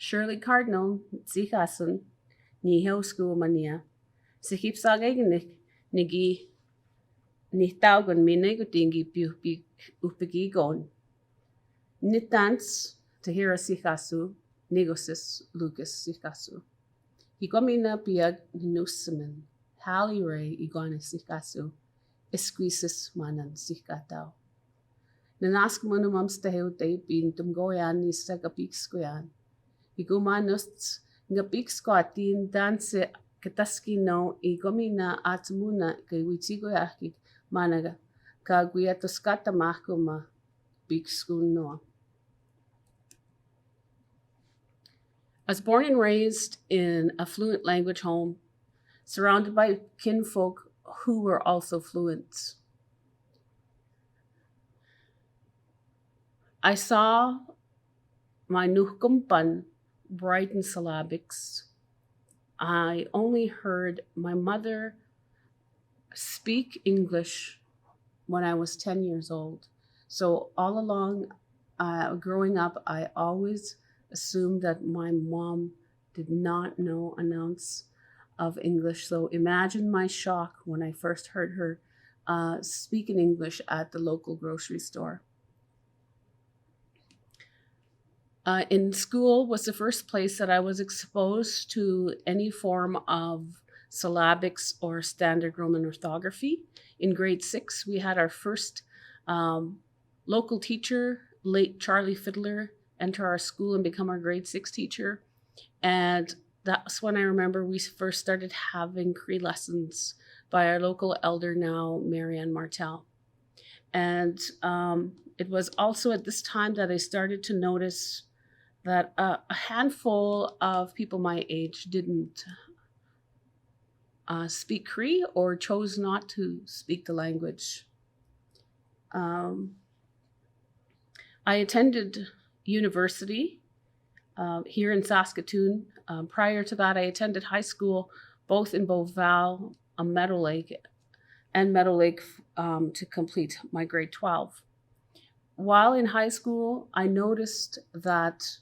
Shirley Cardinal, Zikasun, Niho School Mania. Sikip Sagay Nigi Nitaugon Minegutingi Upigigon. Nitans Tahira Sikasu, Negosis Lucas Sikasu. Higomina Piag Nusaman, Hali Ray Iguana Sikasu, Esquisis Manan Sikatao. Nanask mo namam stahil tayo pintum goyan ni sa kapiks ko yan. Higumanos nga piks ko atin danse kataskino igomina at muna kay witigo yakik managa kaguyatos katamako ma piks ko no. I was born and raised in a fluent language home, surrounded by kinfolk who were also fluent. I saw my nuhkumpan brighten syllabics. I only heard my mother speak English when I was 10 years old. So all along, growing up, I always assumed that my mom did not know an ounce of English. So imagine my shock when I first heard her speak in English at the local grocery store. In school was the first place that I was exposed to any form of syllabics or standard Roman orthography. In grade 6, we had our first local teacher, late Charlie Fiddler, enter our school and become our grade 6 teacher. And that's when I remember we first started having Cree lessons by our local elder now, Marianne Martel. And it was also at this time that I started to notice that a handful of people my age didn't speak Cree or chose not to speak the language. I attended university here in Saskatoon. Prior to that, I attended high school both in Beauval, Meadow Lake, and Meadow Lake to complete my grade 12. While in high school, I noticed that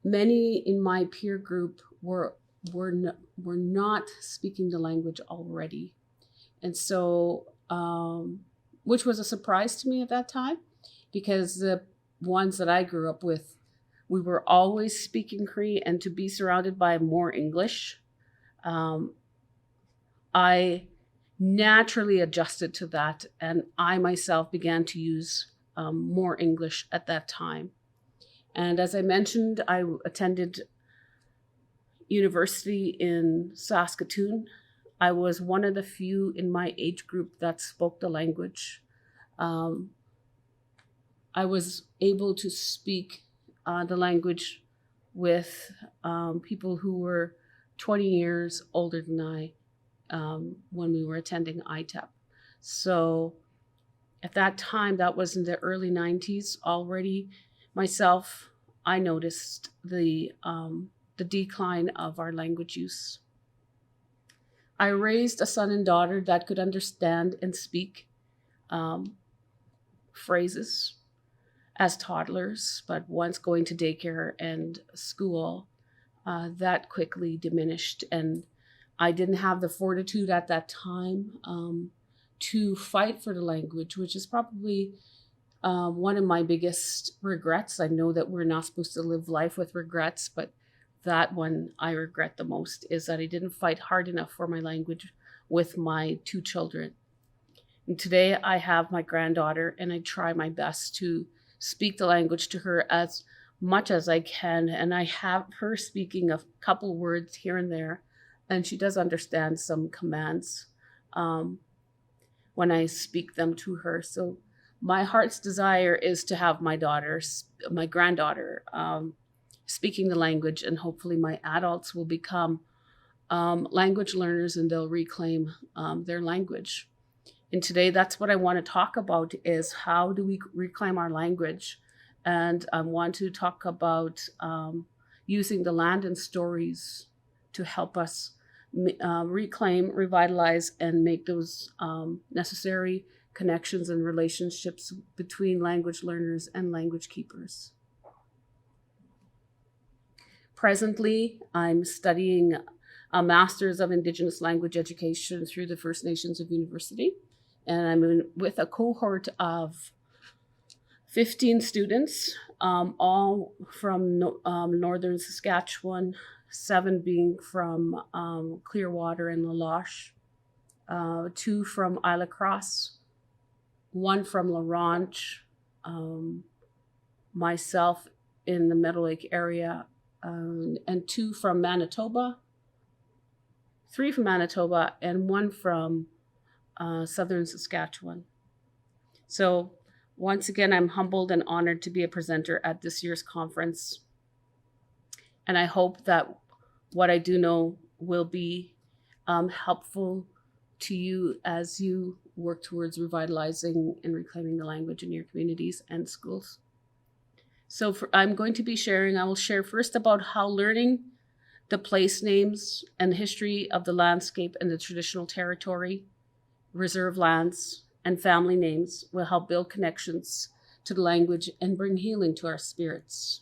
many in my peer group were not speaking the language already. And so, which was a surprise to me at that time, because the ones that I grew up with, we were always speaking Cree, and to be surrounded by more English, I naturally adjusted to that, and I myself began to use more English at that time. And as I mentioned, I attended university in Saskatoon. I was one of the few in my age group that spoke the language. I was able to speak the language with people who were 20 years older than I when we were attending ITEP. So at that time, that was in the early 90s already. Myself, I noticed the decline of our language use. I raised a son and daughter that could understand and speak phrases as toddlers, but once going to daycare and school, that quickly diminished, and I didn't have the fortitude at that time to fight for the language, which is probably one of my biggest regrets. I know that we're not supposed to live life with regrets, but that one I regret the most, is that I didn't fight hard enough for my language with my 2 children. And today I have my granddaughter, and I try my best to speak the language to her as much as I can. And I have her speaking a couple words here and there, and she does understand some commands when I speak them to her. So my heart's desire is to have my granddaughter, speaking the language, and hopefully my adults will become language learners and they'll reclaim their language. And today, that's what I want to talk about, is how do we reclaim our language? And I want to talk about using the land and stories to help us reclaim, revitalize, and make those necessary connections and relationships between language learners and language keepers. Presently, I'm studying a Master's of Indigenous Language Education through the First Nations of University. And I'm with a cohort of 15 students, all from northern Saskatchewan, 7 being from Clearwater and La Loche, 2 from Isla Crosse, 1 from La Ronge, myself in the Meadow Lake area, and 2 from Manitoba, 3 from Manitoba, and 1 from southern Saskatchewan. So once again, I'm humbled and honored to be a presenter at this year's conference. And I hope that what I do know will be helpful to you as you work towards revitalizing and reclaiming the language in your communities and schools. So I will share first about how learning the place names and the history of the landscape and the traditional territory, reserve lands, and family names will help build connections to the language and bring healing to our spirits.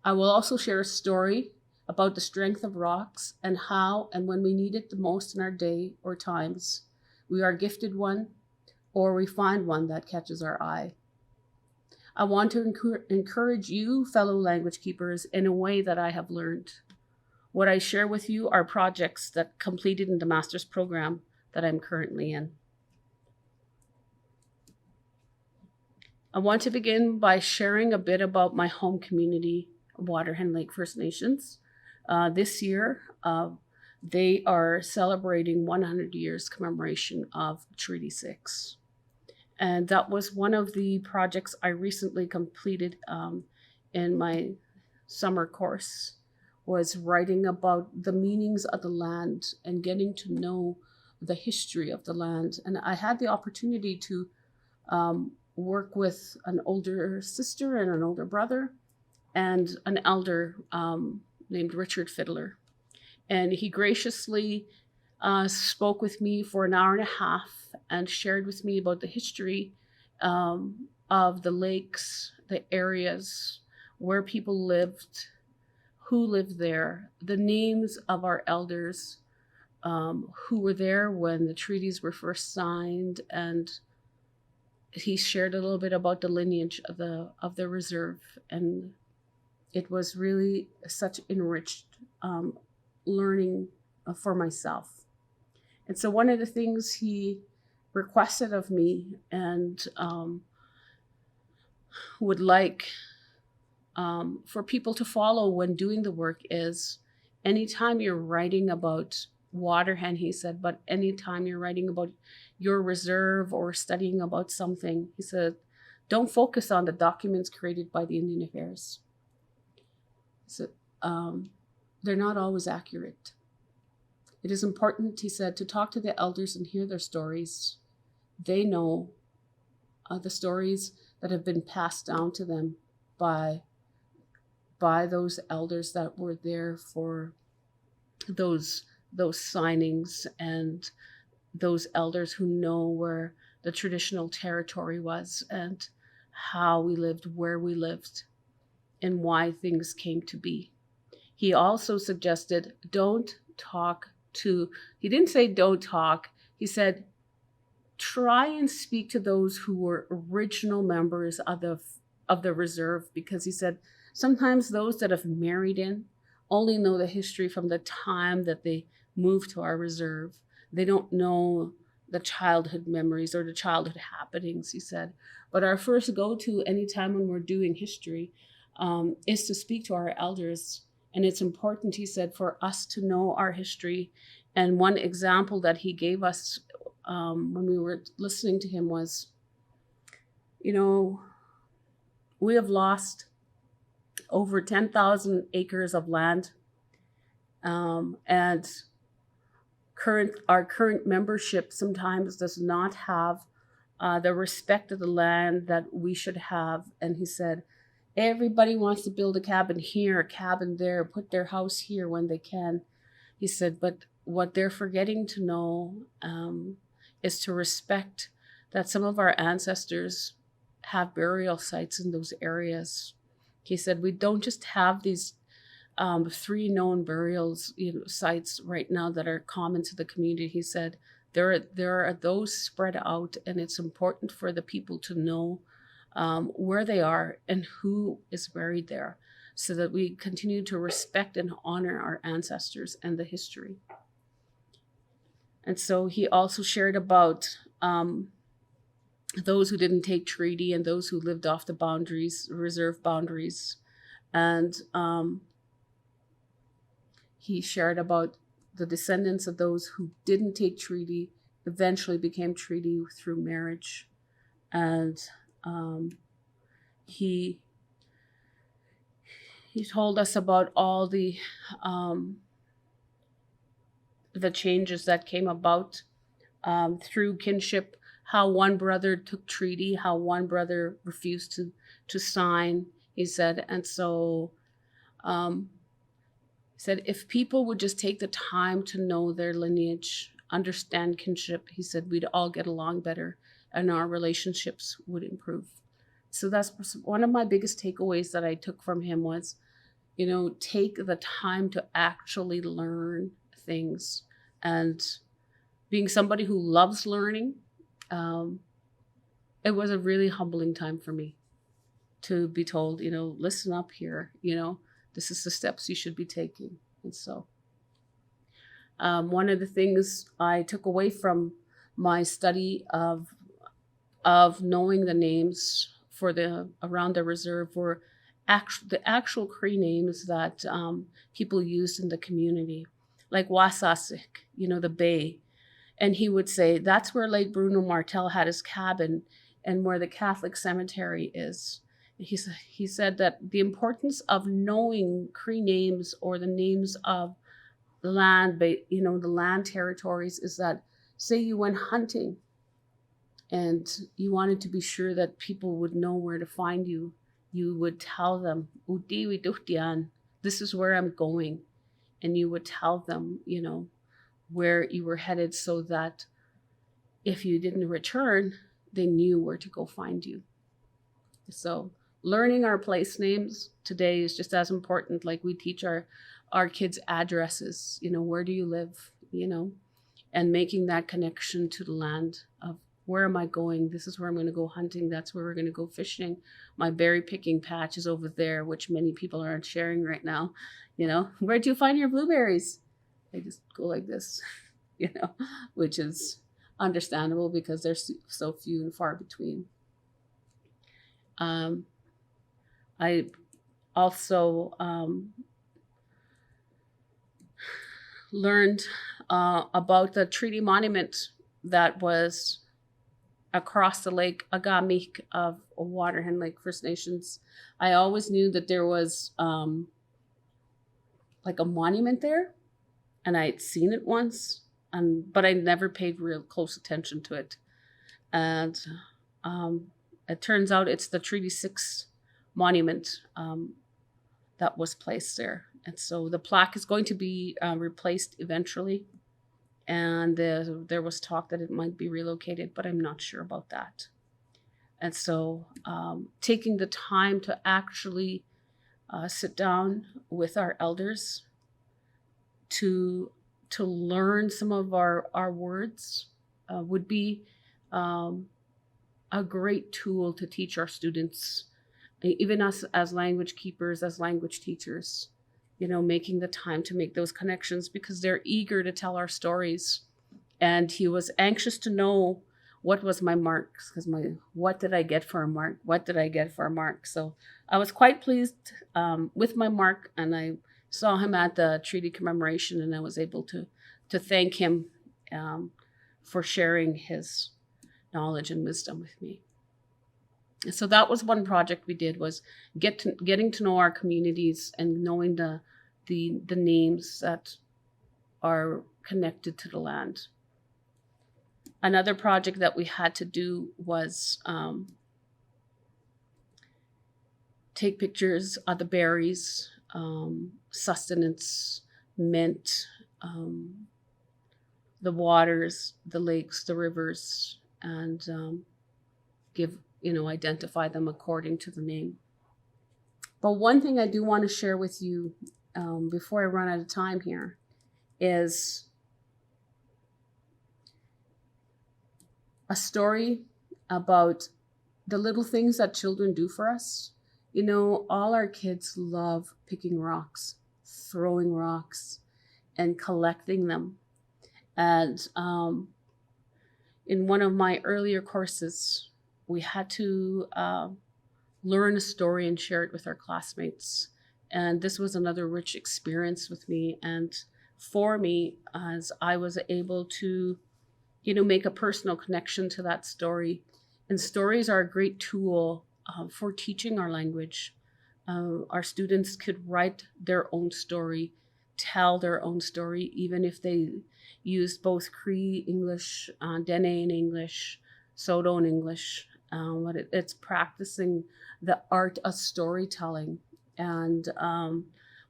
I will also share a story about the strength of rocks and how and when we need it the most in our day or times, we are gifted one or we find one that catches our eye. I want to encourage you, fellow language keepers, in a way that I have learned. What I share with you are projects that completed in the master's program that I'm currently in. I want to begin by sharing a bit about my home community, Waterhen Lake First Nations. This year, they are celebrating 100 years commemoration of Treaty 6. And that was one of the projects I recently completed in my summer course, was writing about the meanings of the land and getting to know the history of the land. And I had the opportunity to work with an older sister and an older brother and an elder named Richard Fiddler. And he graciously spoke with me for an hour and a half and shared with me about the history of the lakes, the areas where people lived, who lived there, the names of our elders who were there when the treaties were first signed, and he shared a little bit about the lineage of the reserve. And it was really such enriched learning for myself. And so one of the things he requested of me and would like for people to follow when doing the work is, anytime you're writing about Waterhen, he said, but anytime you're writing about your reserve or studying about something, he said, don't focus on the documents created by the Indian Affairs. So they're not always accurate. It is important, he said, to talk to the elders and hear their stories. They know the stories that have been passed down to them by those elders that were there for those signings, and those elders who know where the traditional territory was and how we lived, where we lived, and why things came to be. He also suggested he didn't say don't talk, he said try and speak to those who were original members of the reserve, because he said sometimes those that have married in only know the history from the time that they moved to our reserve. They don't know the childhood memories or the childhood happenings, he said. But our first go-to anytime when we're doing history is to speak to our elders. And it's important, he said, for us to know our history. And one example that he gave us when we were listening to him was, we have lost over 10,000 acres of land, and our current membership sometimes does not have the respect of the land that we should have. And he said, everybody wants to build a cabin here, a cabin there, put their house here when they can. He said, but what they're forgetting to know is to respect that some of our ancestors have burial sites in those areas. He said, we don't just have these 3 known burials, sites right now that are common to the community. He said there are those spread out, and it's important for the people to know where they are and who is buried there, so that we continue to respect and honor our ancestors and the history. And so he also shared about those who didn't take treaty and those who lived off the boundaries, reserve boundaries. And he shared about the descendants of those who didn't take treaty eventually became treaty through marriage. And he told us about all the changes that came about through kinship, how one brother took treaty, how one brother refused to sign, he said. And so he said if people would just take the time to know their lineage, understand kinship, he said we'd all get along better and our relationships would improve. So that's one of my biggest takeaways that I took from him was, take the time to actually learn things. And being somebody who loves learning, it was a really humbling time for me to be told, listen up here, this is the steps you should be taking. And so one of the things I took away from my study of knowing the names for around the reserve were the actual Cree names that people used in the community, like Wasasik, the bay. And he would say, that's where Lake Bruno Martel had his cabin and where the Catholic cemetery is. He said that the importance of knowing Cree names or the names of the land, the land territories, is that, say you went hunting and you wanted to be sure that people would know where to find you, you would tell them, "Udiwi Duktian, this is where I'm going." And you would tell them, where you were headed, so that if you didn't return, they knew where to go find you. So learning our place names today is just as important. Like we teach our kids addresses, where do you live, and making that connection to the land of where am I going? This is where I'm going to go hunting. That's where we're going to go fishing. My berry picking patch is over there, which many people aren't sharing right now. Where do you find your blueberries? I just go like this, which is understandable because they're so few and far between. I also learned about the treaty monument that was across the lake, Agamik of Waterhen Lake First Nations. I always knew that there was like a monument there, and I'd seen it once, but I never paid real close attention to it. And it turns out it's the Treaty 6 monument that was placed there. And so the plaque is going to be replaced eventually. And there was talk that it might be relocated, but I'm not sure about that. And so taking the time to actually sit down with our elders to learn some of our words would be a great tool to teach our students, even us as language keepers, as language teachers, making the time to make those connections because they're eager to tell our stories. And he was anxious to know what was my marks, because what did I get for a mark? What did I get for a mark? So I was quite pleased with my mark, and I saw him at the treaty commemoration, and I was able to thank him for sharing his knowledge and wisdom with me. So that was one project we did, was getting to know our communities and knowing the names that are connected to the land. Another project that we had to do was take pictures of the berries, sustenance, mint, the waters, the lakes, the rivers, and identify them according to the name. But one thing I do want to share with you before I run out of time here, is a story about the little things that children do for us. You know, all our kids love picking rocks, throwing rocks, and collecting them. And in one of my earlier courses, we had to learn a story and share it with our classmates. And this was another rich experience with me and for me, as I was able to, make a personal connection to that story. And stories are a great tool for teaching our language. Our students could write their own story, tell their own story, even if they used both Cree English, Dene in English, Soto in English. But it's practicing the art of storytelling. And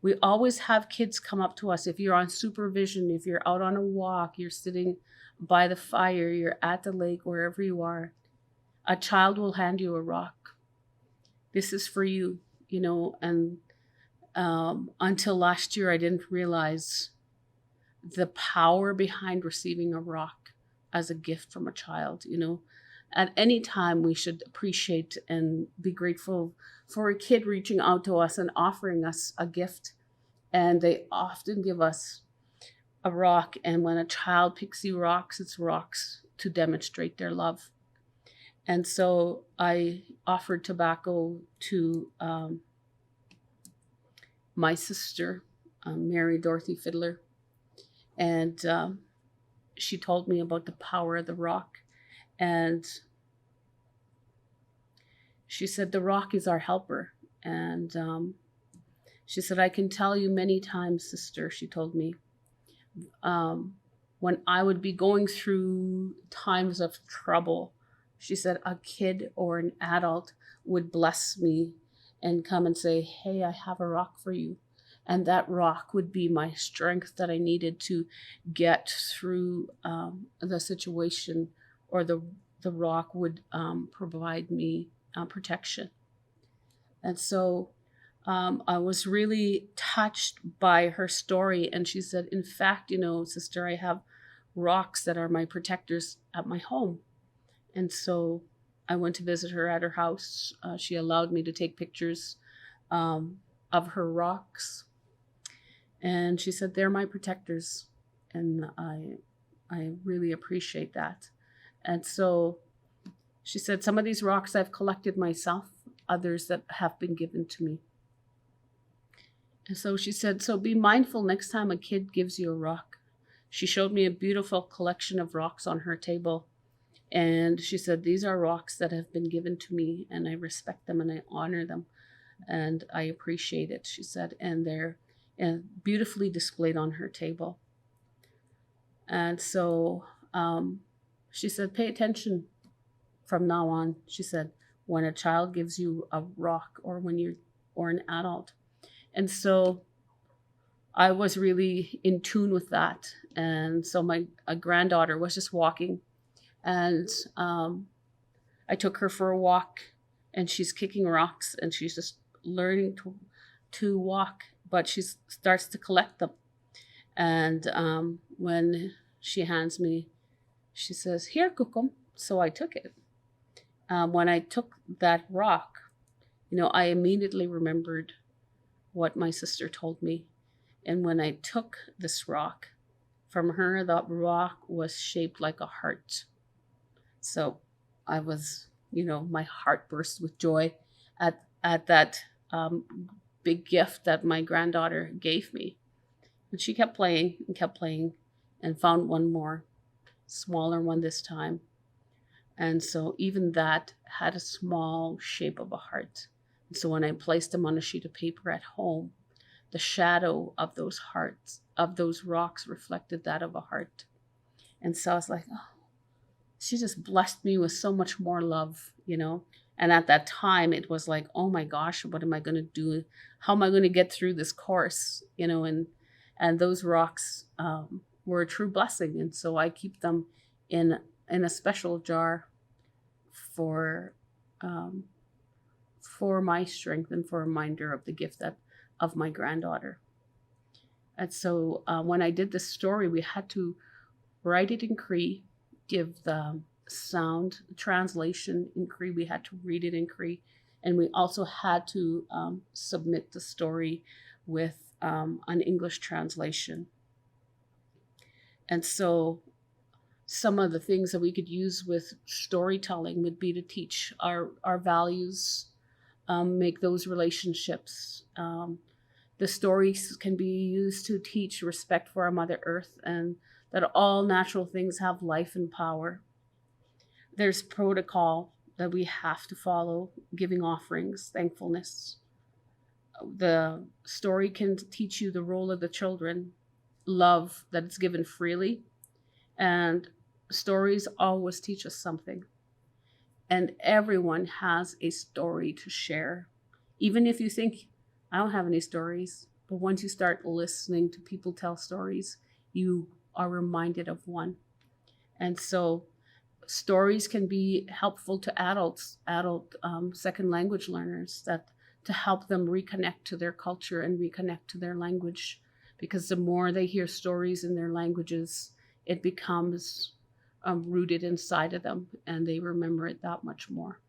we always have kids come up to us. If you're on supervision, if you're out on a walk, you're sitting by the fire, you're at the lake, wherever you are, a child will hand you a rock. This is for you, and until last year, I didn't realize the power behind receiving a rock as a gift from a child. At any time, we should appreciate and be grateful for a kid reaching out to us and offering us a gift. And they often give us a rock. And when a child picks you rocks, it's rocks to demonstrate their love. And so I offered tobacco to my sister, Mary Dorothy Fiddler. And she told me about the power of the rock. And she said, the rock is our helper. And she said, I can tell you many times, sister, she told me, when I would be going through times of trouble, she said, a kid or an adult would bless me and come and say, hey, I have a rock for you. And that rock would be my strength that I needed to get through the situation, or the rock would provide me protection. And so I was really touched by her story. And she said, in fact, sister, I have rocks that are my protectors at my home. And so I went to visit her at her house. She allowed me to take pictures of her rocks. And she said, they're my protectors. And I really appreciate that. And so she said, some of these rocks I've collected myself, others that have been given to me. And so she said, so be mindful next time a kid gives you a rock. She showed me a beautiful collection of rocks on her table. And she said, these are rocks that have been given to me, and I respect them and I honor them. And I appreciate it, she said. And they're beautifully displayed on her table. And so she said, pay attention from now on. She said, when a child gives you a rock, or or an adult. And so I was really in tune with that. And so my granddaughter was just walking, and I took her for a walk, and she's kicking rocks, and she's just learning to walk, but she starts to collect them. And when she hands me, she says, here, Kukum. So I took it. When I took that rock, I immediately remembered what my sister told me. And when I took this rock from her, that rock was shaped like a heart. So I was, my heart burst with joy at that big gift that my granddaughter gave me. And she kept playing and found one more, smaller one this time. And so even that had a small shape of a heart. And so when I placed them on a sheet of paper at home, the shadow of those hearts, of those rocks, reflected that of a heart. And so I was like, oh, she just blessed me with so much more love, And at that time, it was like, oh my gosh, what am I going to do? How am I going to get through this course? And those rocks were a true blessing. And so I keep them in a special jar for my strength and for a reminder of the gift of my granddaughter. And so when I did this story, we had to write it in Cree, give the sound translation in Cree. We had to read it in Cree. And we also had to submit the story with an English translation. And so some of the things that we could use with storytelling would be to teach our values, make those relationships. The stories can be used to teach respect for our Mother Earth and that all natural things have life and power. There's protocol that we have to follow, giving offerings, thankfulness. The story can teach you the role of the children, love that is given freely, and stories always teach us something. And everyone has a story to share. Even if you think, I don't have any stories, but once you start listening to people tell stories, you are reminded of one. And so stories can be helpful to adult second language learners, that to help them reconnect to their culture and reconnect to their language. Because the more they hear stories in their languages, it becomes rooted inside of them and they remember it that much more.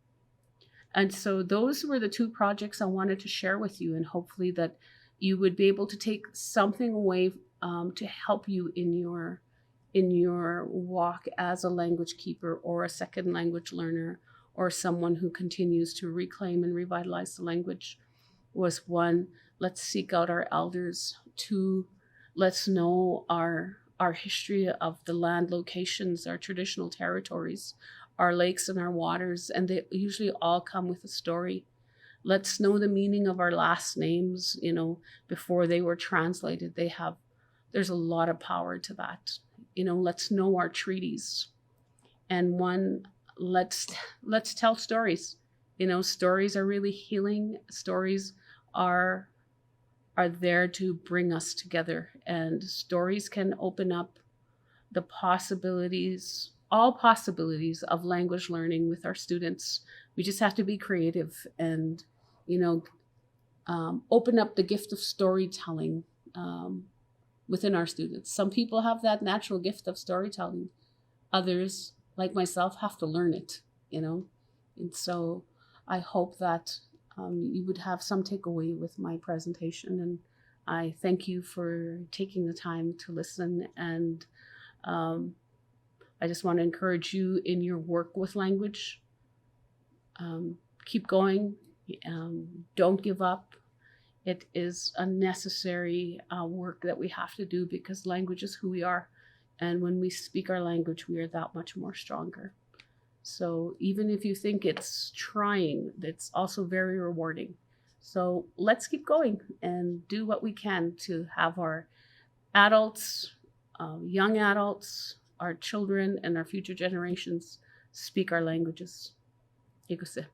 And so those were the two projects I wanted to share with you, and hopefully that you would be able to take something away to help you in your walk as a language keeper or a second language learner or someone who continues to reclaim and revitalize the language. Was one, let's seek out our elders. Two, let's know our history of the land locations, our traditional territories, our lakes and our waters, and they usually all come with a story. Let's know the meaning of our last names, before they were translated. There's a lot of power to that. Let's know our treaties. And one, let's tell stories. Stories are really healing. Stories are there to bring us together, and stories can open up the possibilities, all possibilities of language learning with our students. We just have to be creative and, open up the gift of storytelling within our students. Some people have that natural gift of storytelling. Others, like myself, have to learn it, And so I hope that you would have some takeaway with my presentation. And I thank you for taking the time to listen. And I just want to encourage you in your work with language. Keep going. Don't give up. It is a necessary work that we have to do, because language is who we are. And when we speak our language, we are that much more stronger. So even if you think it's trying, it's also very rewarding. So let's keep going and do what we can to have our adults, young adults, our children, and our future generations speak our languages. Ikuse.